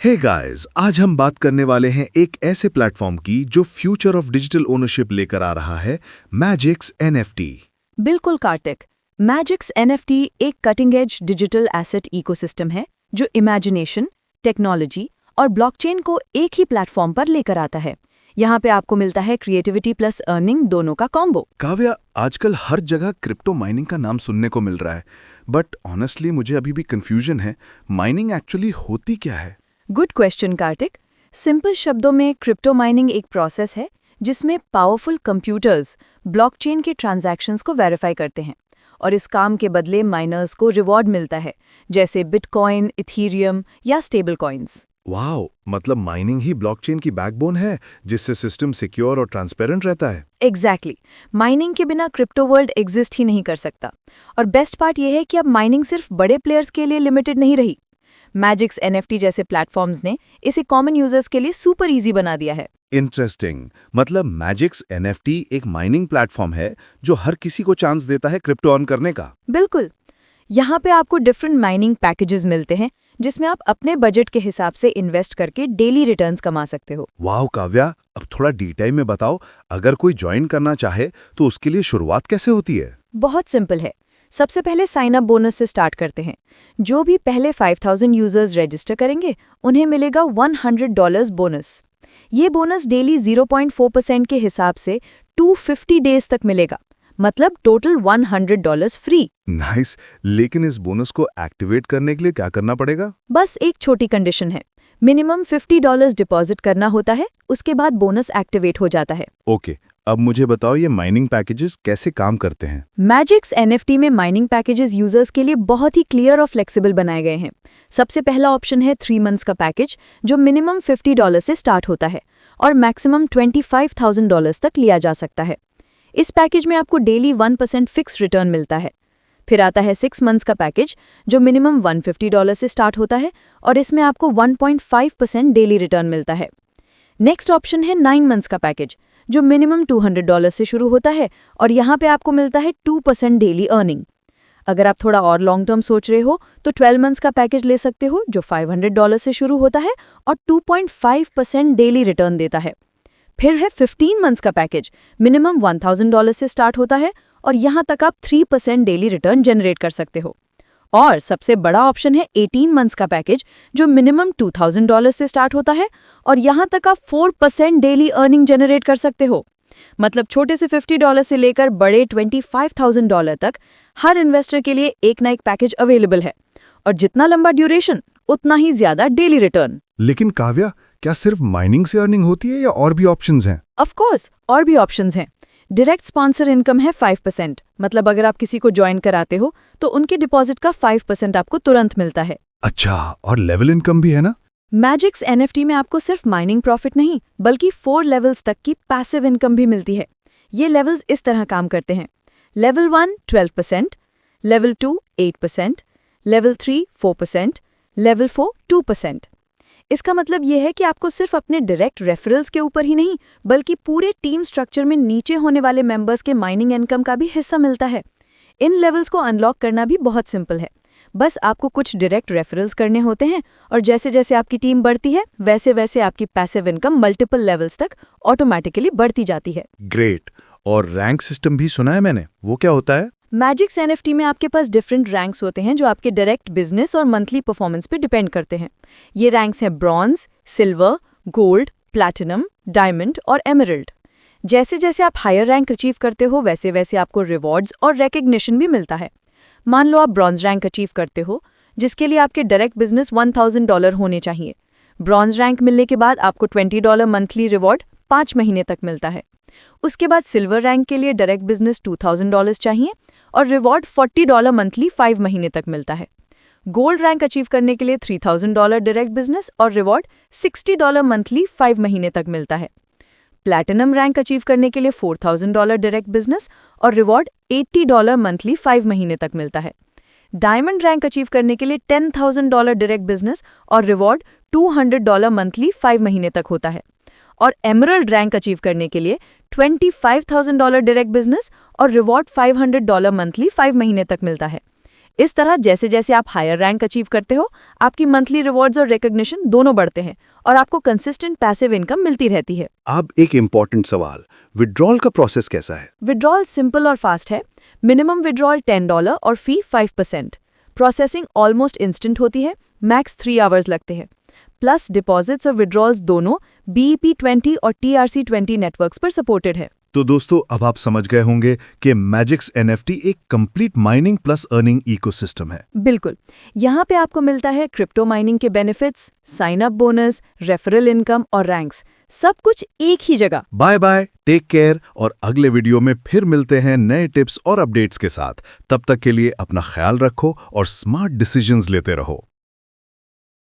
Hey guys, आज हम बात करने वाले हैं एक ऐसे प्लेटफॉर्म की जो फ्यूचर ऑफ डिजिटल ओनरशिप लेकर आ रहा है, मैजिक्स एनएफटी। बिल्कुल कार्तिक, मैजिक्स एनएफटी एक cutting edge digital asset ecosystem है जो इमेजिनेशन, टेक्नोलॉजी और ब्लॉकचेन को एक ही प्लेटफॉर्म पर लेकर आता है। यहाँ पे आपको मिलता है क्रिएटिविटी प्लस अर्निंग दोनों का कॉम्बो। काव्या, आजकल हर जगह क्रिप्टो माइनिंग का नाम सुनने को मिल रहा है, बट ऑनेस्टली मुझे अभी भी कंफ्यूजन है, माइनिंग एक्चुअली होती क्या है? Good question Kartik. सिंपल शब्दों में क्रिप्टो माइनिंग एक प्रोसेस है जिसमें पावरफुल कंप्यूटर्स ब्लॉकचेन के ट्रांजैक्शंस को वेरीफाई करते हैं और इस काम के बदले माइनर्स को रिवॉर्ड मिलता है, जैसे बिटकॉइन, इथीरियम या स्टेबल कॉइन्स। वाओ, मतलब माइनिंग ही ब्लॉकचेन की बैकबोन है जिससे सिस्टम सिक्योर और ट्रांसपेरेंट रहता है। एग्जैक्टली, माइनिंग के बिना क्रिप्टो वर्ल्ड एग्जिस्ट ही नहीं कर सकता। और बेस्ट पार्ट ये है कि अब माइनिंग सिर्फ बड़े प्लेयर्स के लिए लिमिटेड नहीं रही। मैजिक्स एनएफटी जैसे प्लेटफॉर्म्स ने इसे कॉमन यूजर्स के लिए सुपर इजी बना दिया है। इंटरेस्टिंग, मतलब मैजिक्स एनएफटी एक माइनिंग प्लेटफॉर्म है जो हर किसी को चांस देता है क्रिप्टो अर्न करने का। बिल्कुल, यहाँ पे आपको डिफरेंट माइनिंग पैकेजेस मिलते हैं जिसमें आप अपने बजट के हिसाब से इन्वेस्ट करके डेली रिटर्न्स कमा सकते हो। वाह काव्या, अब थोड़ा डिटेल में बताओ, अगर कोई ज्वाइन करना चाहे तो उसके लिए शुरुआत कैसे होती है? बहुत सिंपल है। सबसे पहले साइन अप बोनस से स्टार्ट करते हैं। जो भी पहले 5000 यूजर्स रजिस्टर करेंगे उन्हें मिलेगा $100 बोनस। ये बोनस डेली 0.4% के हिसाब से 250 डेज तक मिलेगा, मतलब टोटल $100 फ्री। नाइस, लेकिन इस बोनस को एक्टिवेट करने के लिए क्या करना पड़ेगा? बस एक छोटी कंडीशन है, मिनिमम $50 डिपॉजिट करना होता है, उसके बाद बोनस एक्टिवेट हो जाता है। ओके, अब मुझे बताओ ये माइनिंग पैकेजेस कैसे काम करते हैं? मैजिक्स एनएफटी में माइनिंग पैकेजेस यूजर्स के लिए बहुत ही क्लियर और फ्लेक्सिबल बनाए गए हैं। सबसे पहला ऑप्शन है 3 मंथ्स का पैकेज जो मिनिमम $50 से स्टार्ट होता है और मैक्सिमम $25,000 तक लिया जा सकता है। इस पैकेज में आपको डेली 1% फिक्स रिटर्न मिलता है। फिर आता है 6 मंथ्स का पैकेज जो मिनिमम $150 से स्टार्ट होता है और इसमें आपको 1.5% डेली रिटर्न मिलता है। नेक्स्ट ऑप्शन है 9 मंथ्स का पैकेज जो मिनिमम $200 से शुरू होता है और यहाँ पे आपको मिलता है 2% डेली अर्निंग। अगर आप थोड़ा और लॉन्ग टर्म सोच रहे हो तो 12 मंथ्स का पैकेज ले सकते हो जो $500 से शुरू होता है और 2.5% डेली रिटर्न देता है। फिर है 15 मंथ्स का पैकेज, मिनिमम $1000 से स्टार्ट होता है और यहाँ तक आप 3% डेली रिटर्न जनरेट कर सकते हो। और सबसे बड़ा ऑप्शन है 18 मंथ्स का पैकेज जो मिनिमम $2000 से स्टार्ट होता है और यहाँ तक आप 4% डेली अर्निंग जनरेट कर सकते हो। मतलब छोटे से $50 से लेकर बड़े $25,000 तक हर इन्वेस्टर के लिए एक ना एक पैकेज अवेलेबल है और जितना लंबा ड्यूरेशन उतना ही ज्यादा डेली रिटर्न। लेकिन काव्या, क्या सिर्फ माइनिंग से अर्निंग होती है या और भी ऑप्शंस हैं? ऑफ कोर्स, और भी ऑप्शंस हैं। डायरेक्ट स्पॉन्सर इनकम है 5%, मतलब अगर आप किसी को ज्वाइन कराते हो तो उनके डिपॉजिट का 5% आपको तुरंत मिलता है। अच्छा, और लेवल इनकम भी है ना? मैजिक्स एनएफटी में आपको सिर्फ माइनिंग प्रॉफिट नहीं बल्कि 4 लेवल्स तक की पैसिव इनकम भी मिलती है। ये लेवल्स इस तरह काम करते हैं: लेवल 1 12%, लेवल 2 8%, लेवल 3 4%, लेवल 4 2%। इसका मतलब यह है कि आपको सिर्फ अपने डायरेक्ट रेफरल्स के ऊपर ही नहीं बल्कि पूरे टीम स्ट्रक्चर में नीचे होने वाले मेंबर्स के माइनिंग इनकम का भी हिस्सा मिलता है। इन लेवल्स को अनलॉक करना भी बहुत सिंपल है। बस आपको कुछ डायरेक्ट रेफरल्स करने होते हैं और जैसे जैसे आपकी टीम बढ़ती है वैसे वैसे आपकी पैसिव इनकम मल्टीपल लेवल्स तक ऑटोमेटिकली बढ़ती जाती है। ग्रेट। और रैंक सिस्टम भी सुना है मैंने, वो क्या होता है? मैजिक्स एनएफटी में आपके पास डिफरेंट रैंक्स होते हैं जो आपके डायरेक्ट बिजनेस और मंथली परफॉर्मेंस पे डिपेंड करते हैं। ये रैंक्स हैं bronze, silver, gold, platinum, diamond और एमरल्ड। जैसे जैसे आप हायर रैंक अचीव करते हो वैसे वैसे आपको रिवॉर्ड्स और रिकग्निशन भी मिलता है। मान लो आप ब्रॉन्ज रैंक अचीव करते हो जिसके लिए आपके डायरेक्ट बिजनेस $1000 होने चाहिए। ब्रॉन्ज रैंक मिलने के बाद आपको $20 मंथली रिवॉर्ड 5 महीने तक मिलता है। उसके बाद सिल्वर रैंक के लिए डायरेक्ट बिजनेस $2000 चाहिए और रिवॉर्ड $40 मंथली 5 महीने तक मिलता है। गोल्ड रैंक अचीव करने के लिए $3000 डायरेक्ट बिजनेस और रिवॉर्ड $60 मंथली 5 महीने तक मिलता है। प्लैटिनम रैंक अचीव करने के लिए $4000 डायरेक्ट बिजनेस और रिवॉर्ड $80 मंथली 5 महीने तक मिलता है। डायमंड रैंक अचीव करने के लिए $10,000 डायरेक्ट बिजनेस और रिवॉर्ड $200 मंथली 5 महीने तक होता है। और एमरल्ड रैंक अचीव करने के लिए $25,000 डायरेक्ट बिजनेस और रिवॉर्ड $500 मंथली 5 महीने तक मिलता है। इस तरह जैसे जैसे आप हायर रैंक अचीव करते हो, आपकी मंथली रिवॉर्ड्स और रिकॉग्निशन दोनों बढ़ते हैं और आपको कंसिस्टेंट पैसिव इनकम मिलती रहती है। अब एक इम्पॉर्टेंट सवाल, विड्रॉल का प्रोसेस कैसा है? विड्रॉल सिंपल और फास्ट है। मिनिमम विड्रॉल $10 और फी 5%। प्रोसेसिंग ऑलमोस्ट इंस्टेंट होती है, मैक्स 3 आवर्स लगते हैं। प्लस डिपॉजिट्स और विड्रॉल्स दोनों BEP20 और TRC20 नेटवर्क्स पर सपोर्टेड है। तो दोस्तों, अब आप समझ गए होंगे कि मैजिक्स NFT एक complete mining plus earning ecosystem है। बिल्कुल, यहाँ पे आपको मिलता है क्रिप्टो माइनिंग के benefits, sign up bonus, referral income और रैंक्स, सब कुछ एक ही जगह। बाय बाय, टेक केयर, और अगले वीडियो में फिर मिलते हैं नए टिप्स और अपडेट्स के साथ। तब तक के लिए अपना ख्याल रखो और स्मार्ट डिसीजंस लेते रहो।